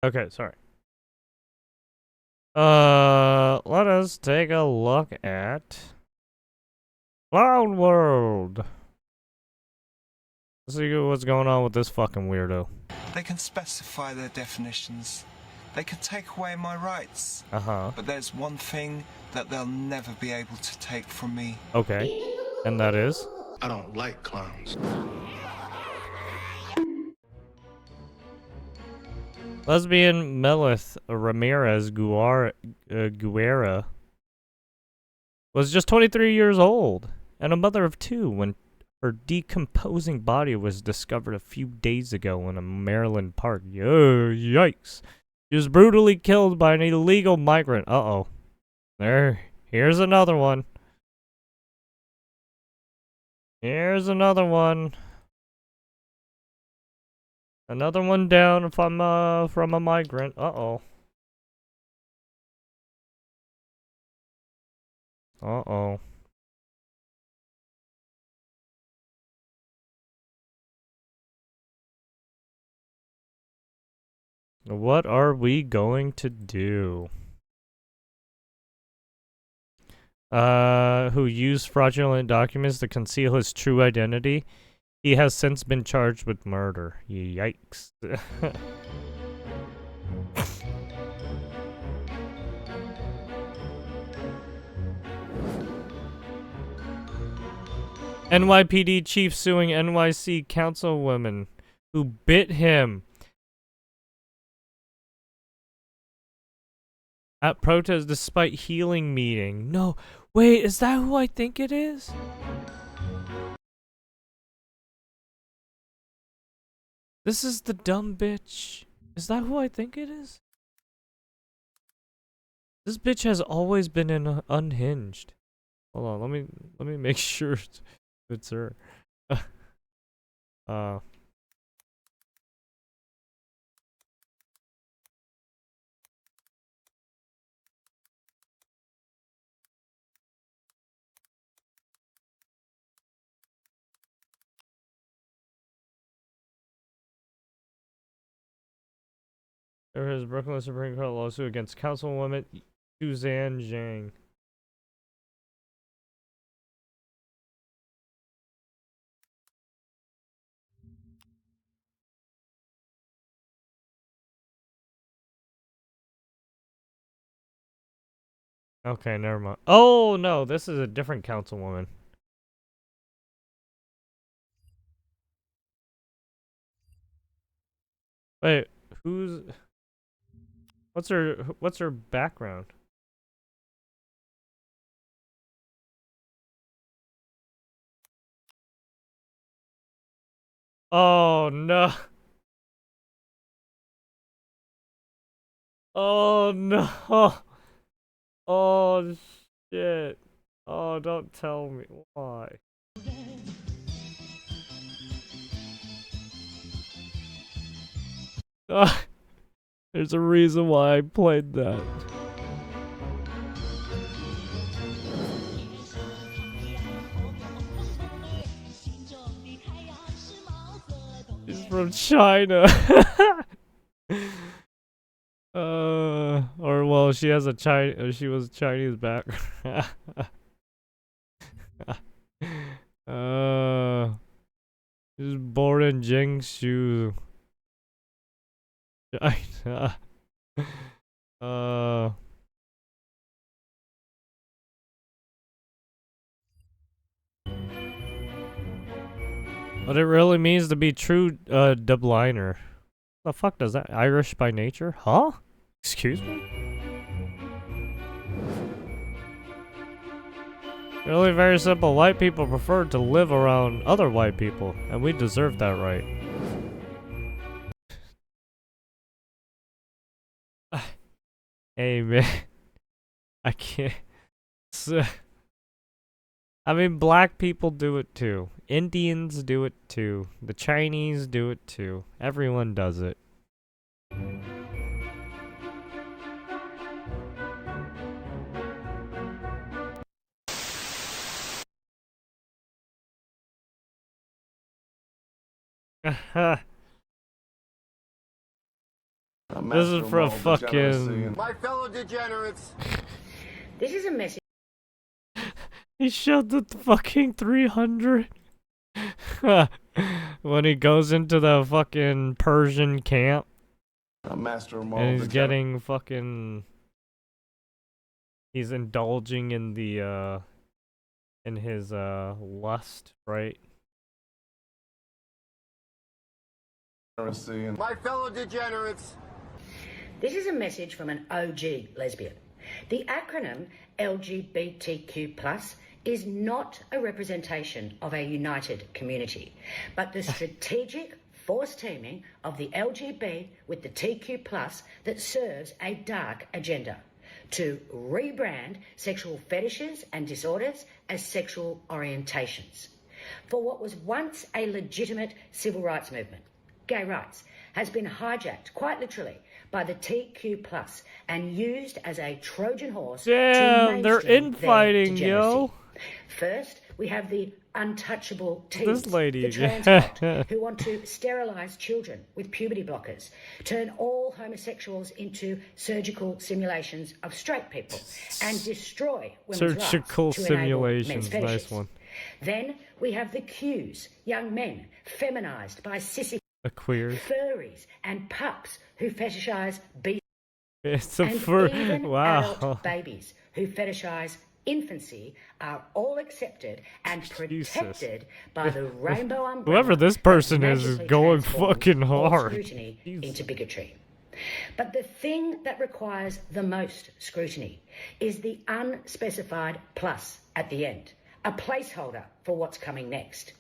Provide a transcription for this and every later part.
Okay, sorry. Let us take a look at Cloud World. Let's see what's going on with this fucking weirdo. They can specify their definitions. They can take away my rights. Uh-huh. But there's one thing that they'll never be able to take from me. Okay. And that is? I don't like clowns. Lesbian Melith Ramirez Guerra was just 23 years old and a mother of two when her decomposing body was discovered a few days ago in a Maryland park. Yikes. She was brutally killed by an illegal migrant. Uh-oh. Here's another one. Here's another one. Another one down from a migrant. Uh-oh. Uh-oh. What are we going to do? Who used fraudulent documents to conceal his true identity. He has since been charged with murder. Yikes. NYPD chief suing NYC councilwoman who bit him at protest despite healing meeting. No, wait, is that who I think it is? This is the dumb bitch. Is that who I think it is? This bitch has always been in Unhinged. Hold on, let me make sure it's her. uh There is Brooklyn Supreme Court lawsuit against Councilwoman Suzanne Zhang. Okay, never mind. Oh no, this is a different councilwoman. Wait, who's what's her background? Oh no. Oh no. Oh shit. Oh, don't tell me why. There's a reason why I played that. She's from China. Or well, she has a she was Chinese background. She was born in Jiangsu, China. What it really means to be true, dubliner. The fuck does that? Irish by nature? Huh? Excuse me? Really very simple. White people prefer to live around other white people, and we deserve that right. Hey man, I can't. I mean, black people do it too. Indians do it too. The Chinese do it too. Everyone does it. This is for a fucking. My fellow degenerates. This is a message. He showed the fucking 300 when he goes into the fucking Persian camp A master of and he's getting fucking. He's indulging in the in his lust, right? My fellow degenerates. This is a message from an OG lesbian. The acronym LGBTQ+ is not a representation of a united community, but the strategic force teaming of the LGB with the TQ+ that serves a dark agenda to rebrand sexual fetishes and disorders as sexual orientations. For what was once a legitimate civil rights movement, gay rights, has been hijacked, quite literally, by the TQ+ and used as a Trojan horse Damn, to they're mainstream infighting, their yo. degeneracy. First, we have the untouchable teens, This lady the trans again. cult, who want to sterilise children with puberty blockers, turn all homosexuals into surgical simulations of straight people, and destroy women's Surgical rights to enable simulations, men's nice fetishes. one. Then we have the Qs, young men feminised by sissy A queer. furries and pups who fetishise beasts, It's a and even wow. adult babies who fetishise infancy are all accepted and protected by the rainbow umbrella. Whoever this that person is magically going transforms fucking all hard. scrutiny Jesus. into bigotry. But the thing that requires the most scrutiny is the unspecified plus at the end, a placeholder for what's coming next.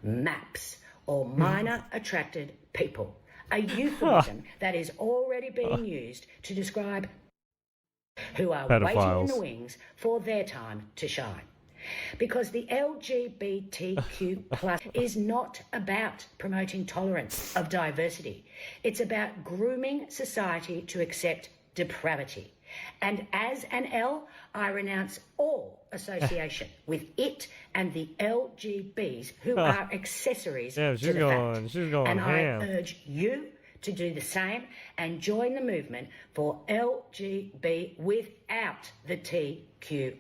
MAPS, or minor attracted people, a euphemism that is already being used to describe who are waiting in Pedophiles. the wings for their time to shine. Because the LGBTQ plus is not about promoting tolerance of diversity. It's about grooming society to accept depravity. And as an L, I renounce all association with it and the LGBs who are accessories Yeah, to she's the going- fact. she's going and ham. I urge you to do the same and join the movement for LGB without the TQ+,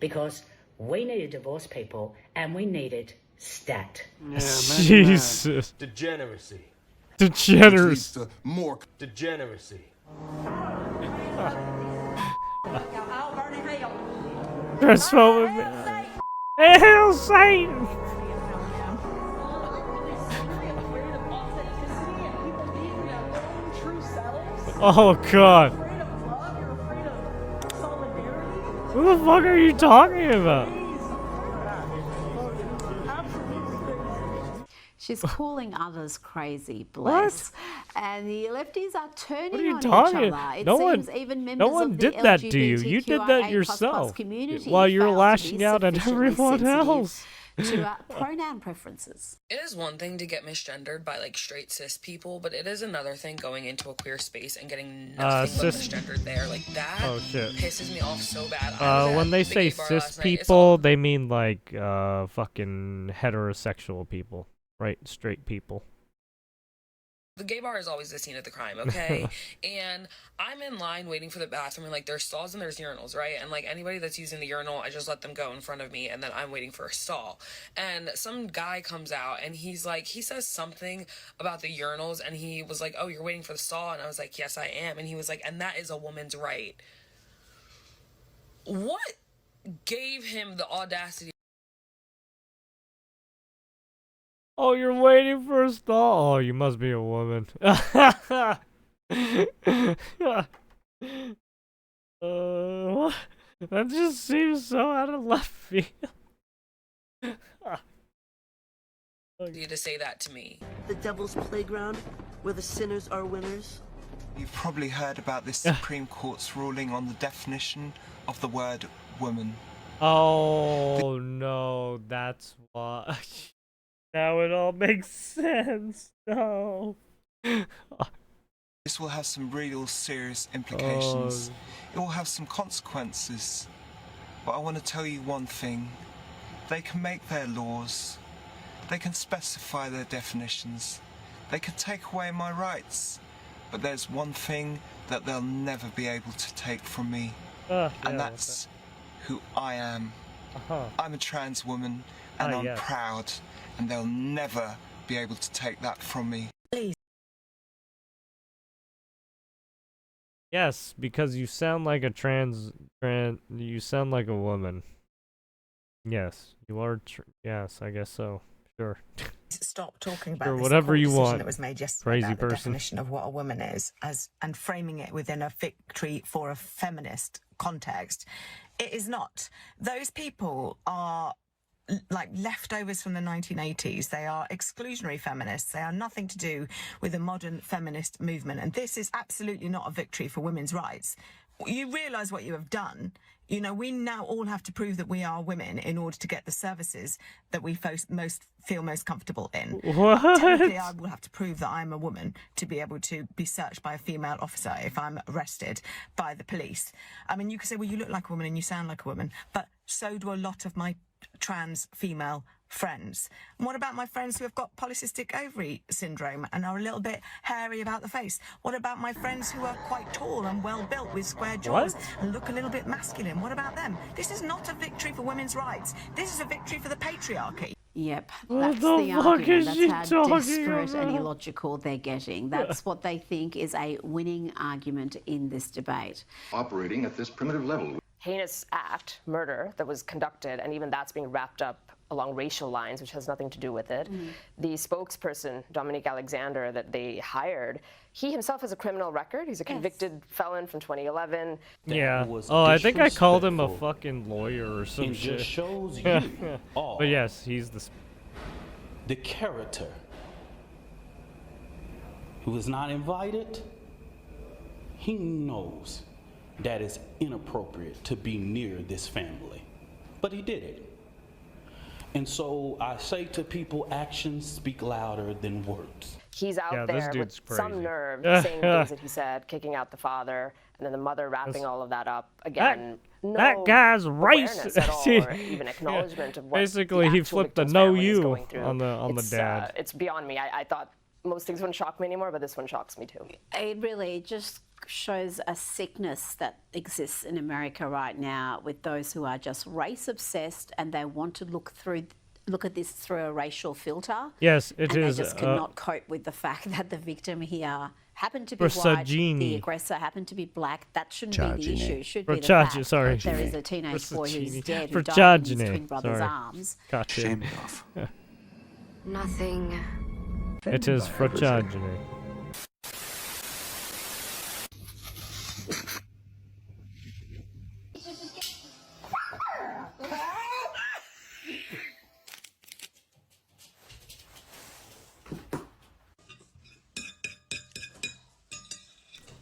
because we need to divorce people and we need it stat. Jesus. Degeneracy. Degeneracy. More Degeneracy. Transphobic. Hail Satan! Oh god. What the fuck are you talking about? She's calling others crazy, bless. And the lefties are turning What are you on talking? each other. It No seems one, even members no one of the did that to you. You did that LGBTQIA++ yourself community while you're failed to lashing be out at sufficiently everyone sensitive else. to pronoun preferences. It is one thing to get misgendered by like straight cis people, but it is another thing going into a queer space and getting nothing but cis- misgendered there. Like that Oh, shit. pisses me off so bad. I was at When they the say gay bar cis last night, it's people, they mean like fucking heterosexual people, right? Straight people. the gay bar is always the scene of the crime, okay? And I'm in line waiting for the bathroom, and like there's stalls and there's urinals, right? And like anybody that's using the urinal, I just let them go in front of me, and then I'm waiting for a stall. And some guy comes out, and he's like, he says something about the urinals, and he was like, "Oh, you're waiting for the stall?" And I was like, "Yes, I am." And he was like, "And that is a woman's right." What gave him the audacity? Oh, you're waiting for a stall. Oh, you must be a woman. That just seems so out of left field. To say that to me. The devil's playground, where the sinners are winners. You've probably heard about this Supreme Court's ruling on the definition of the word woman. Oh no, that's why. Now it all makes sense. No. This will have some real serious implications. It will have some consequences. But I want to tell you one thing. They can make their laws. They can specify their definitions. They can take away my rights. But there's one thing that they'll never be able to take from me, Yeah, and that's who I am. I'm a trans woman, and I'm yes. proud, and they'll never be able to take that from me. Yes, because you sound like a you sound like a woman. Yes, you are. Yes, I guess so. Sure. Stop talking about Sure, this whatever court you decision want, that was made yesterday crazy about the person. definition of what a woman is and framing it within a victory for a feminist context. It is not. Those people are like leftovers from the 1980s. They are exclusionary feminists. They are nothing to do with the modern feminist movement. And this is absolutely not a victory for women's rights. You realise what you have done. You know, we now all have to prove that we are women in order to get the services that we feel most comfortable in. What? Technically, I will have to prove that I'm a woman to be able to be searched by a female officer if I'm arrested by the police. I mean, you could say, well, you look like a woman and you sound like a woman, but so do a lot of my trans female friends. And what about my friends who have got polycystic ovary syndrome and are a little bit hairy about the face? What about my friends who are quite tall and well built with square jaws and look a little bit masculine? What about them? This is not a victory for women's rights. This is a victory for the patriarchy. Yep, What that's the the fuck argument. is she That's how talking desperate and about? illogical they're getting. That's what they think is a winning argument in this debate. Operating at this primitive level. Heinous act, murder, that was conducted, and even that's being wrapped up along racial lines, which has nothing to do with it. The spokesperson, Dominique Alexander, that they hired, he himself has a criminal record. He's a convicted felon from 2011. Yeah. Oh, I think I called him a fucking lawyer or some It shit. just shows you all But yes, he's the character who is not invited. He knows that it's inappropriate to be near this family, but he did it. And so I say to people, actions speak louder than words. He's out this there with dude's some crazy. nerve saying things that he said, kicking out the father, and then the mother wrapping all of that up. Again, that guy's awareness racist. at all, or even acknowledgement of what Basically, the he actual flipped the victim's no family is you going through. on the It's, dad. It's beyond me. I thought most things wouldn't shock me anymore, but this one shocks me too. It really just shows a sickness that exists in America right now with those who are just race obsessed and they want to look at this through a racial filter. Yes, it is. They just cannot cope with the fact that the victim here happened to be white, the aggressor happened to be black. That shouldn't be the issue. It should be the fact that there is a teenage boy who's dead who died in his twin brother's arms. Gotcha. Shame it off. Nothing. It is fragile.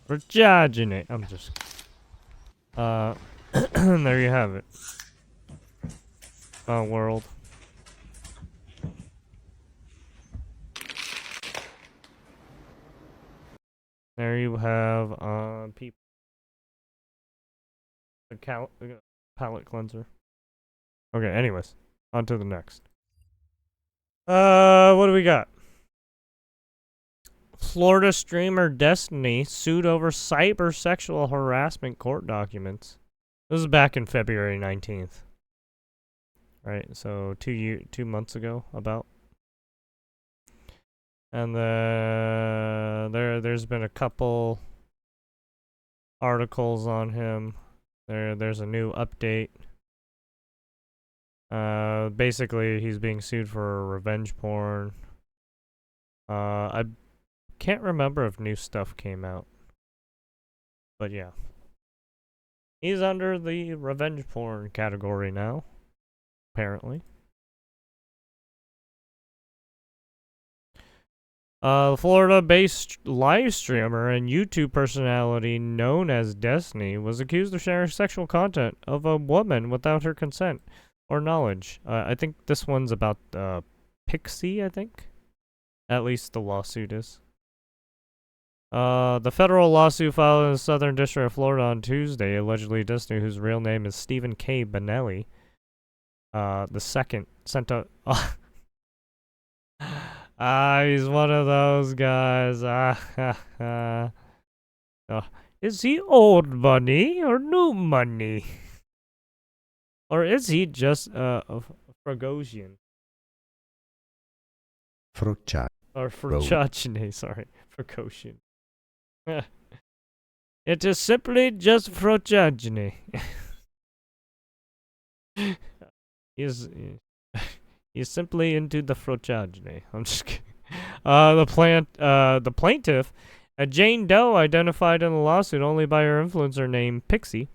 Fragile. I'm just. There you have it. World. There you have people. A palette cleanser. Okay, anyways, on to the next. What do we got? Florida streamer Destiny sued over cyber sexual harassment court documents. This is back in February 19th. Right, so 2 months ago about. And there's been a couple articles on him. There's a new update. Basically he's being sued for revenge porn. I can't remember if new stuff came out. But yeah. He's under the revenge porn category now. Apparently. The Florida-based live streamer and YouTube personality known as Destiny was accused of sharing sexual content of a woman without her consent or knowledge. I think this one's about Pixie, I think. At least the lawsuit is. The federal lawsuit filed in the Southern District of Florida on Tuesday, allegedly Destiny, whose real name is Stephen K. Benelli, the second, sent a... he's one of those guys. Is he old money or new money? Or is he just a Fragosian? Or Frachachne, sorry. Fragosian. It is simply just Frachachne. He's simply into the Frachachne. I'm just kidding. The plaintiff, a Jane Doe identified in the lawsuit only by her influencer named Pixie,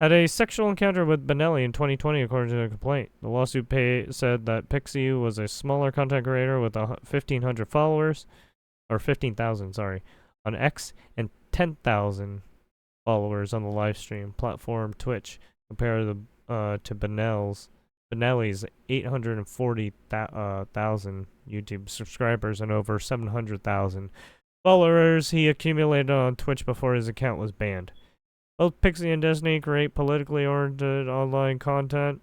had a sexual encounter with Benelli in 2020, according to the complaint. The lawsuit said that Pixie was a smaller content creator with 1,500 followers, or 15,000, sorry, on X, and 10,000 followers on the live stream platform Twitch, compared to Benelli's 840,000 YouTube subscribers and over 700,000 followers he accumulated on Twitch before his account was banned. Both Pixie and Destiny create politically oriented online content.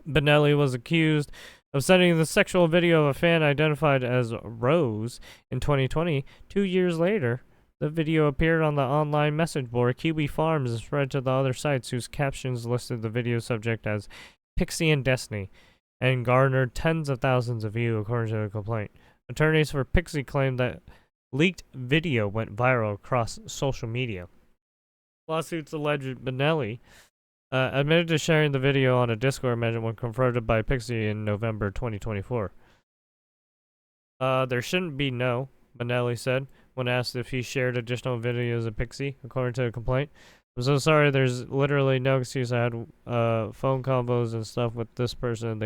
Benelli was accused of sending the sexual video of a fan identified as Rose in 2020. 2 years later, the video appeared on the online message board Kiwi Farms and spread to the other sites whose captions listed the video subject as Pixie and Destiny, and garnered tens of thousands of views, according to the complaint. Attorneys for Pixie claimed that leaked video went viral across social media. Lawsuits alleged Benelli admitted to sharing the video on a Discord mention when confronted by Pixie in November 2024. There shouldn't be no, Benelli said, when asked if he shared additional videos of Pixie, according to the complaint. I'm so sorry, there's literally no excuse. I had phone combos and stuff with this person.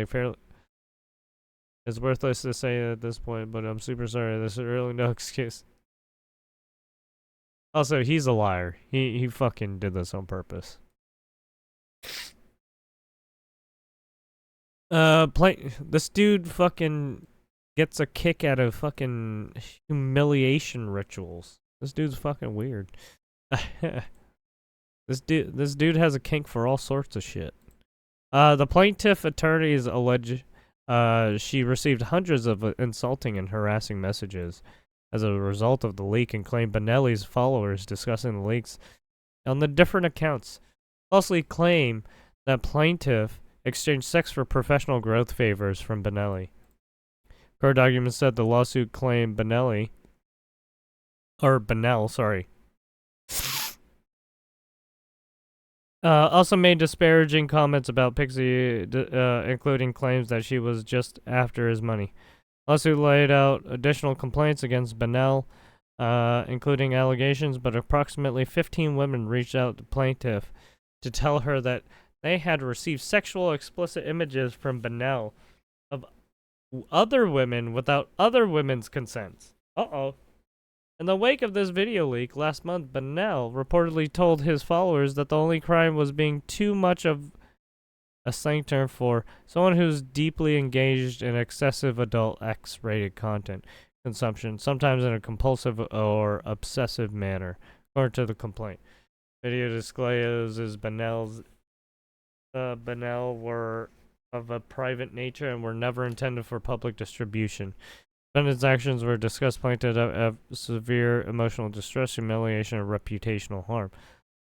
It's worthless to say at this point, but I'm super sorry. There's really no excuse. Also, he's a liar. He fucking did this on purpose. This dude fucking gets a kick out of fucking humiliation rituals. This dude's fucking weird. This dude has a kink for all sorts of shit. The plaintiff attorneys allege she received hundreds of insulting and harassing messages as a result of the leak, and claimed Benelli's followers discussing the leaks on the different accounts falsely claim that plaintiff exchanged sex for professional growth favors from Benelli. Court documents said the lawsuit claimed Benell, also made disparaging comments about Pixie, including claims that she was just after his money. Lawsuit laid out additional complaints against Benell, including allegations, but approximately 15 women reached out to plaintiff to tell her that they had received sexual explicit images from Benell of other women without other women's consents. In the wake of this video leak last month, Benell reportedly told his followers that the only crime was being too much of a slang term for someone who's deeply engaged in excessive adult X-rated content consumption, sometimes in a compulsive or obsessive manner, according to the complaint. Video discloses Benell were of a private nature and were never intended for public distribution. Defendant's actions were discussed plaintiff of severe emotional distress, humiliation, and reputational harm.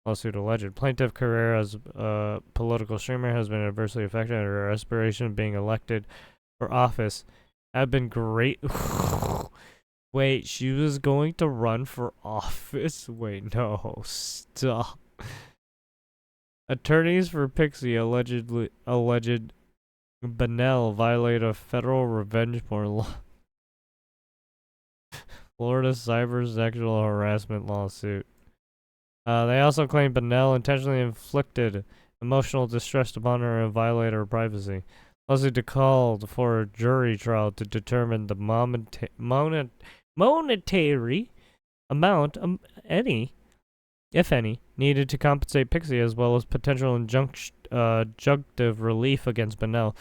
Lawsuit alleged. Plaintiff career as a political streamer has been adversely affected, and her aspiration of being elected for office had been great. Wait, she was going to run for office? Wait, no, stop. Attorneys for Pixie alleged Benell violated a federal revenge porn law. Florida cyber sexual harassment lawsuit. They also claim Benell intentionally inflicted emotional distress upon her and violated her privacy. Lawsuit called for a jury trial to determine the monetary amount, if any, needed to compensate Pixie, as well as potential injunctive relief against Benell,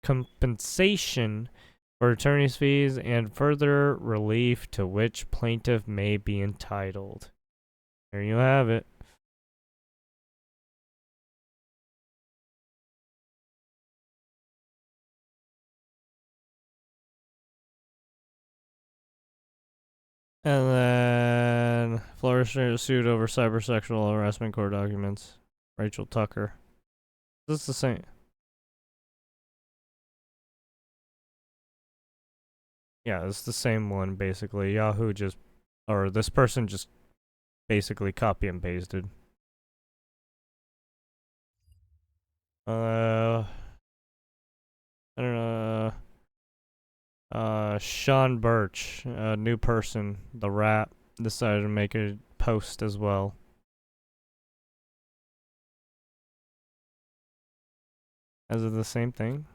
compensation for attorney's fees, and further relief to which plaintiff may be entitled. There you have it. And then Florida sued over cybersexual harassment court documents. Rachel Tucker. This is the same. Yeah, it's the same one basically. Yahoo just, or this person just basically copy and pasted. I don't know. Sean Birch, a new person, the rap, decided to make a post as well. Is it the same thing?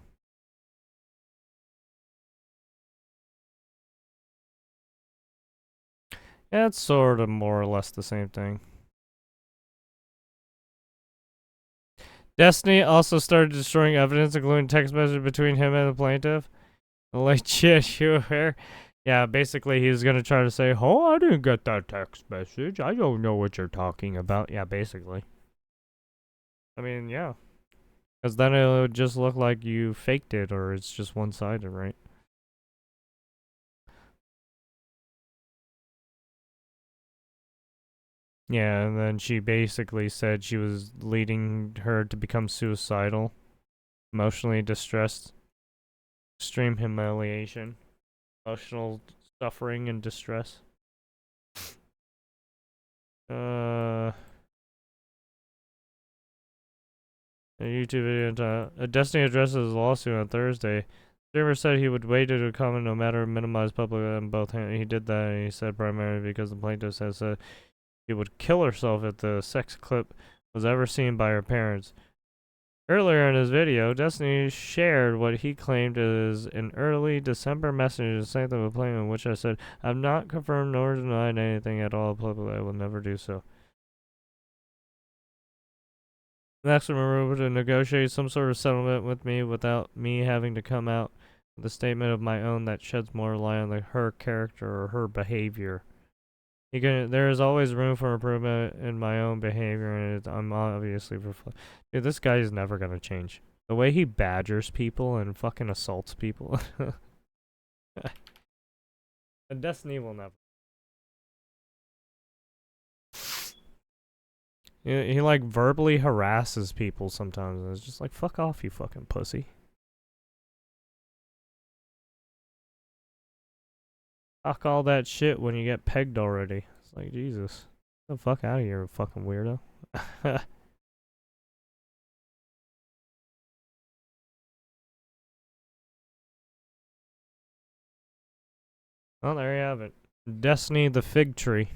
Yeah, it's sort of more or less the same thing. Destiny also started destroying evidence, including text messages between him and the plaintiff. Like, shit, you hear? Yeah, basically he's gonna try to say, oh, I didn't get that text message. I don't know what you're talking about. Yeah, basically. I mean, yeah. Because then it would just look like you faked it, or it's just one-sided, right? Yeah, and then she basically said she was leading her to become suicidal, emotionally distressed, extreme humiliation, emotional suffering and distress. A YouTube video. Destiny addresses his lawsuit on Thursday. Streamer said he would wait to comment no matter minimize public on both hands. He did that, and he said primarily because the plaintiff has said she would kill herself if the sex clip was ever seen by her parents. Earlier in his video, Destiny shared what he claimed is an early December message to Sanctum of Plane, in which I said, I've not confirmed nor denied anything at all publicly. I will never do so. Maxim Aruba to negotiate some sort of settlement with me without me having to come out with a statement of my own that sheds more light on her character or her behavior. There is always room for improvement in my own behavior, and I'm obviously dude, this guy is never gonna change. The way he badgers people and fucking assaults people. And Destiny will never. He like verbally harasses people sometimes, and it's just like, fuck off, you fucking pussy. Talk all that shit when you get pegged already. It's like, Jesus. Get the fuck out of here, fucking weirdo. Well, there you have it. Destiny the Fig Tree.